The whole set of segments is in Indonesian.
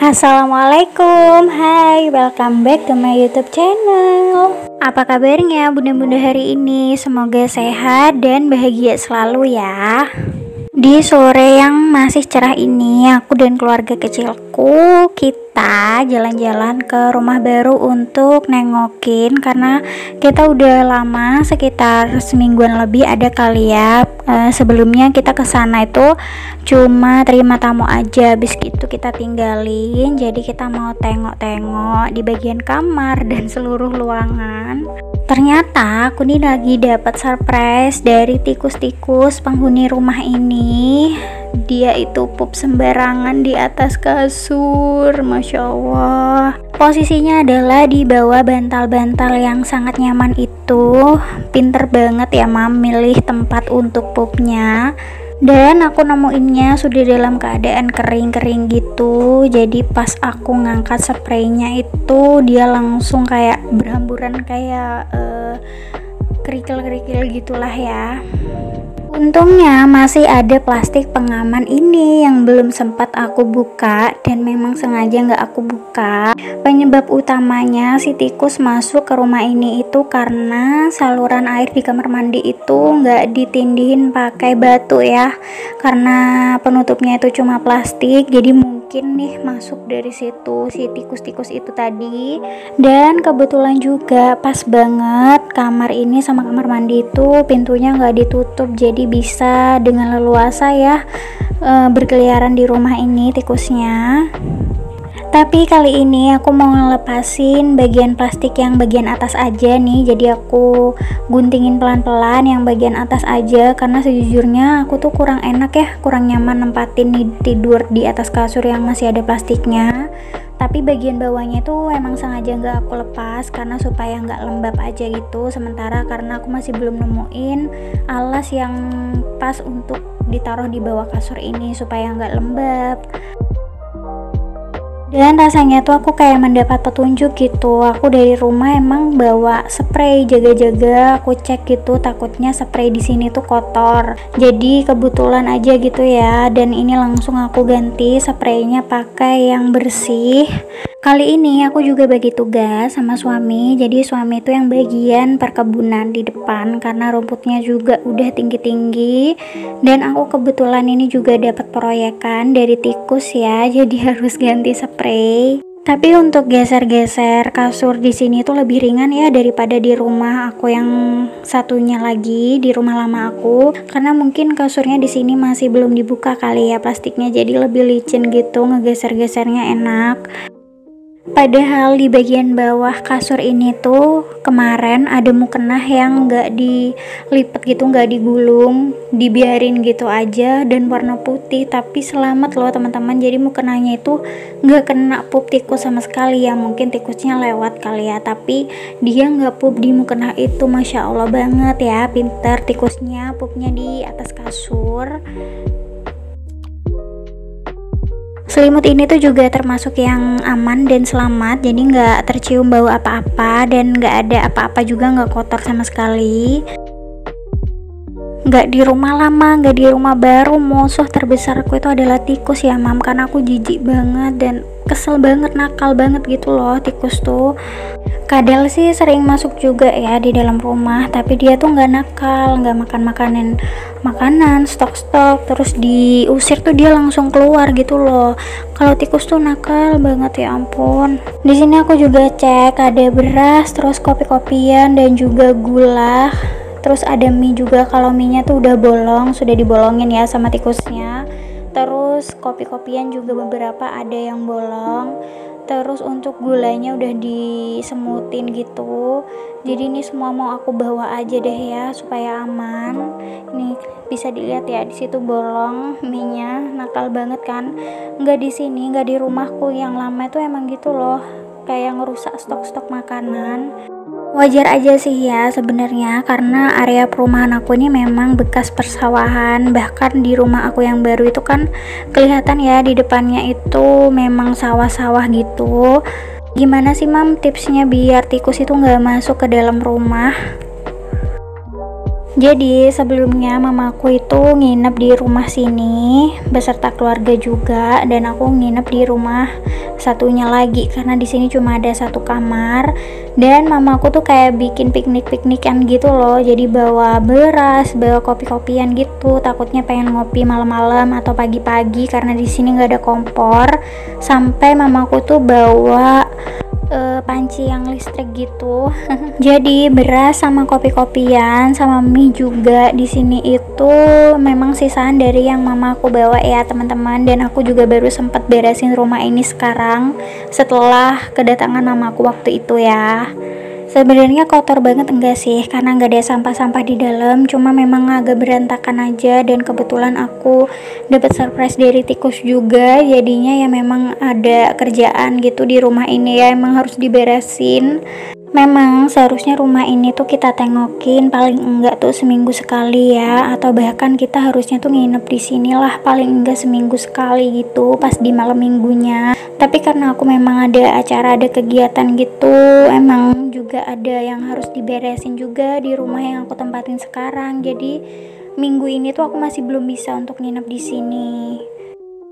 Assalamualaikum, hai, welcome back to my YouTube channel. Apa kabarnya bunda-bunda hari ini? Semoga sehat dan bahagia selalu ya. Di sore yang masih cerah ini, aku dan keluarga kecilku kita jalan-jalan ke rumah baru untuk nengokin, karena kita udah lama, sekitar semingguan lebih ada kali ya. Sebelumnya kita ke sana itu cuma terima tamu aja, habis gitu kita tinggalin. Jadi kita mau tengok-tengok di bagian kamar dan seluruh ruangan. Ternyata aku nih lagi dapat surprise dari tikus-tikus penghuni rumah ini. Dia itu pup sembarangan di atas kasur, Masya Allah. Posisinya adalah di bawah bantal-bantal yang sangat nyaman itu. Pinter banget ya mam milih tempat untuk pupnya. Dan aku nemuinnya sudah dalam keadaan kering-kering gitu. Jadi pas aku ngangkat spraynya itu dia langsung kayak berhamburan, kayak kerikil-kerikil gitulah ya. Untungnya masih ada plastik pengaman ini yang belum sempat aku buka, dan memang sengaja nggak aku buka. Penyebab utamanya si tikus masuk ke rumah ini itu karena saluran air di kamar mandi itu nggak ditindihin pakai batu ya, karena penutupnya itu cuma plastik. Jadi mungkin nih masuk dari situ si tikus-tikus itu tadi. Dan kebetulan juga pas banget kamar ini sama kamar mandi itu pintunya nggak ditutup, jadi bisa dengan leluasa ya berkeliaran di rumah ini tikusnya. Tapi kali ini aku mau ngelepasin bagian plastik yang bagian atas aja nih. Jadi aku guntingin pelan-pelan yang bagian atas aja, karena sejujurnya aku tuh kurang enak ya, kurang nyaman nempatin tidur di atas kasur yang masih ada plastiknya. Tapi bagian bawahnya tuh emang sengaja nggak aku lepas karena supaya nggak lembab aja gitu. Sementara karena aku masih belum nemuin alas yang pas untuk ditaruh di bawah kasur ini supaya nggak lembab. Dan rasanya tuh aku kayak mendapat petunjuk gitu. Aku dari rumah emang bawa spray, jaga-jaga aku cek gitu, takutnya spray di sini tuh kotor. Jadi kebetulan aja gitu ya, dan ini langsung aku ganti spraynya pakai yang bersih. Kali ini aku juga bagi tugas sama suami. Jadi suami itu yang bagian perkebunan di depan karena rumputnya juga udah tinggi-tinggi. Dan aku kebetulan ini juga dapat proyekan dari tikus ya, jadi harus ganti spray. Tapi untuk geser-geser kasur di sini tuh lebih ringan ya daripada di rumah aku yang satunya lagi, di rumah lama aku. Karena mungkin kasurnya di sini masih belum dibuka kali ya plastiknya, jadi lebih licin gitu, ngegeser-gesernya enak. Padahal di bagian bawah kasur ini tuh kemarin ada mukena yang nggak dilipet gitu, nggak digulung, dibiarin gitu aja dan warna putih. Tapi selamat loh teman-teman, jadi mukenanya itu nggak kena pup tikus sama sekali ya. Mungkin tikusnya lewat kali ya, tapi dia nggak pup di mukena itu. Masya Allah banget ya, pinter tikusnya, pupnya di atas kasur. Selimut ini tuh juga termasuk yang aman dan selamat, jadi nggak tercium bau apa-apa dan nggak ada apa-apa juga, nggak kotor sama sekali. Nggak di rumah lama, nggak di rumah baru, musuh terbesarku itu adalah tikus ya mam, karena aku jijik banget dan kesel banget, nakal banget gitu loh tikus tuh. Kadal sih sering masuk juga ya di dalam rumah, tapi dia tuh nggak nakal, nggak makan makanan stok-stok terus diusir tuh dia langsung keluar gitu loh. Kalau tikus tuh nakal banget ya ampun. Di sini aku juga cek ada beras, terus kopi-kopian dan juga gula. Terus ada mie juga, kalau mie-nya tuh udah bolong, sudah dibolongin ya sama tikusnya. Terus kopi-kopian juga beberapa ada yang bolong. Terus untuk gulanya udah disemutin gitu. Jadi ini semua mau aku bawa aja deh ya supaya aman. Ini bisa dilihat ya, di situ bolong mie-nya, nakal banget kan. Nggak di sini, nggak di rumahku yang lama itu emang gitu loh, kayak ngerusak stok-stok makanan. Wajar aja sih ya sebenarnya, karena area perumahan aku ini memang bekas persawahan. Bahkan di rumah aku yang baru itu kan kelihatan ya di depannya itu memang sawah-sawah gitu. Gimana sih mam tipsnya biar tikus itu nggak masuk ke dalam rumah? Jadi sebelumnya mamaku itu nginep di rumah sini beserta keluarga juga, dan aku nginep di rumah satunya lagi karena di sini cuma ada satu kamar. Dan mamaku tuh kayak bikin piknik-piknikan gitu loh, jadi bawa beras, bawa kopi-kopian gitu, takutnya pengen ngopi malam-malam atau pagi-pagi karena di sini nggak ada kompor. Sampai mamaku tuh bawa panci yang listrik gitu. Jadi beras sama kopi-kopian sama mie juga di sini itu memang sisaan dari yang mama aku bawa ya teman-teman. Dan aku juga baru sempat beresin rumah ini sekarang setelah kedatangan mamaku waktu itu ya. Sebenarnya kotor banget enggak sih, karena nggak ada sampah-sampah di dalam, cuma memang agak berantakan aja. Dan kebetulan aku dapat surprise dari tikus juga, jadinya ya memang ada kerjaan gitu di rumah ini ya, emang harus diberesin. Memang seharusnya rumah ini tuh kita tengokin paling enggak tuh seminggu sekali ya, atau bahkan kita harusnya tuh nginep di sini lah paling enggak seminggu sekali gitu pas di malam minggunya. Tapi karena aku memang ada acara, ada kegiatan gitu, emang juga ada yang harus diberesin juga di rumah yang aku tempatin sekarang. Jadi minggu ini tuh aku masih belum bisa untuk nginep di sini.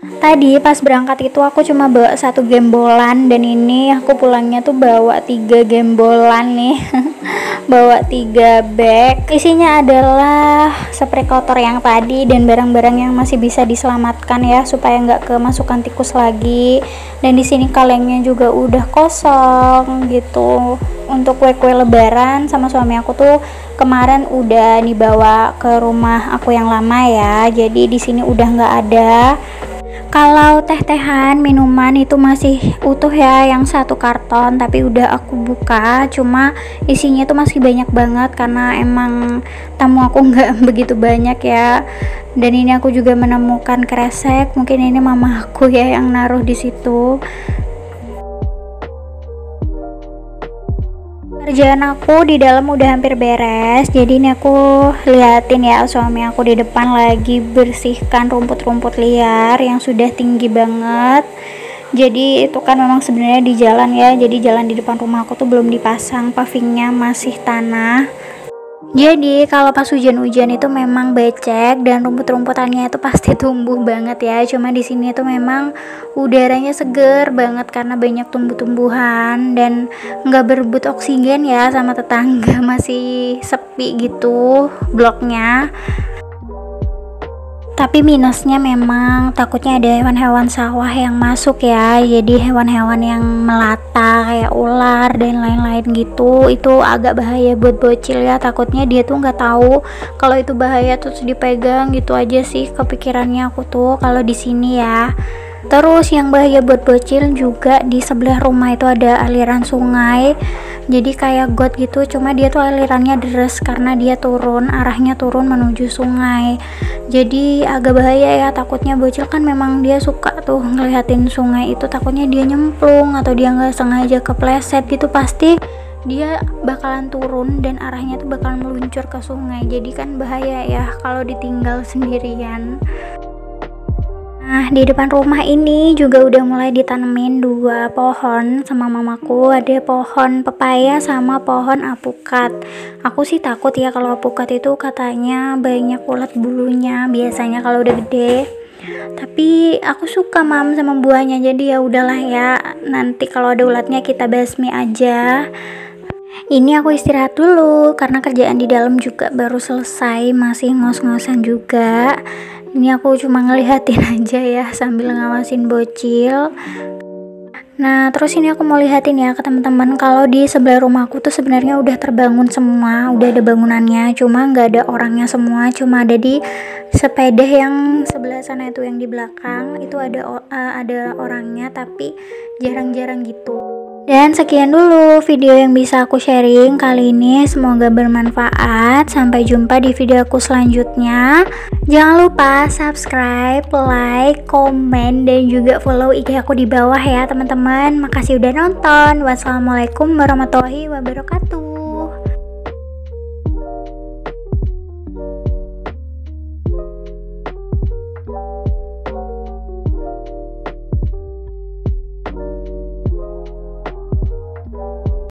Tadi pas berangkat itu aku cuma bawa satu gembolan, dan ini aku pulangnya tuh bawa 3 gembolan nih. Bawa 3 bag. Isinya adalah spray kotor yang tadi dan barang-barang yang masih bisa diselamatkan ya supaya nggak kemasukan tikus lagi. Dan di sini kalengnya juga udah kosong gitu. Untuk kue-kue lebaran sama suami aku tuh kemarin udah dibawa ke rumah aku yang lama ya. Jadi di sini udah nggak ada. Kalau teh-tehan, minuman itu masih utuh ya, yang satu karton, tapi udah aku buka, cuma isinya tuh masih banyak banget karena emang tamu aku nggak begitu banyak ya. Dan ini aku juga menemukan kresek, mungkin ini mama aku ya yang naruh di situ. Kerjaan aku di dalam udah hampir beres, jadi ini aku liatin ya suami aku di depan lagi bersihkan rumput-rumput liar yang sudah tinggi banget. Jadi itu kan memang sebenarnya di jalan ya, jadi jalan di depan rumah aku tuh belum dipasang pavingnya, masih tanah. Jadi kalau pas hujan-hujan itu memang becek dan rumput-rumputannya itu pasti tumbuh banget ya. Cuma di sini tuh memang udaranya seger banget karena banyak tumbuh-tumbuhan dan nggak berebut oksigen ya sama tetangga, masih sepi gitu bloknya. Tapi minusnya memang takutnya ada hewan-hewan sawah yang masuk ya, jadi hewan-hewan yang melata kayak ular dan lain-lain gitu, itu agak bahaya buat bocil ya. Takutnya dia tuh nggak tahu kalau itu bahaya terus dipegang gitu aja sih kepikirannya aku tuh kalau di sini ya. Terus yang bahaya buat bocil juga, di sebelah rumah itu ada aliran sungai, jadi kayak got gitu, cuma dia tuh alirannya deres karena dia arahnya turun menuju sungai. Jadi agak bahaya ya, takutnya bocil kan memang dia suka tuh ngeliatin sungai itu, takutnya dia nyemplung atau dia nggak sengaja kepleset gitu, pasti dia bakalan turun dan arahnya tuh bakalan meluncur ke sungai. Jadi kan bahaya ya kalau ditinggal sendirian. Nah, di depan rumah ini juga udah mulai ditanemin 2 pohon sama mamaku. Ada pohon pepaya sama pohon apukat. Aku sih takut ya kalau apukat itu katanya banyak ulat bulunya biasanya kalau udah gede. Tapi aku suka mam sama buahnya, jadi ya udahlah ya. Nanti kalau ada ulatnya kita basmi aja. Ini aku istirahat dulu karena kerjaan di dalam juga baru selesai, masih ngos-ngosan juga. Ini aku cuma ngeliatin aja ya sambil ngawasin bocil. Nah terus ini aku mau lihatin ya ke teman-teman kalau di sebelah rumahku tuh sebenarnya udah terbangun semua, udah ada bangunannya, cuma nggak ada orangnya semua, cuma ada di sepeda yang sebelah sana itu yang di belakang itu ada orangnya tapi jarang-jarang gitu. Dan sekian dulu video yang bisa aku sharing kali ini, semoga bermanfaat. Sampai jumpa di video aku selanjutnya. Jangan lupa subscribe, like, komen, dan juga follow IG aku di bawah ya teman-teman. Makasih udah nonton. Wassalamualaikum warahmatullahi wabarakatuh.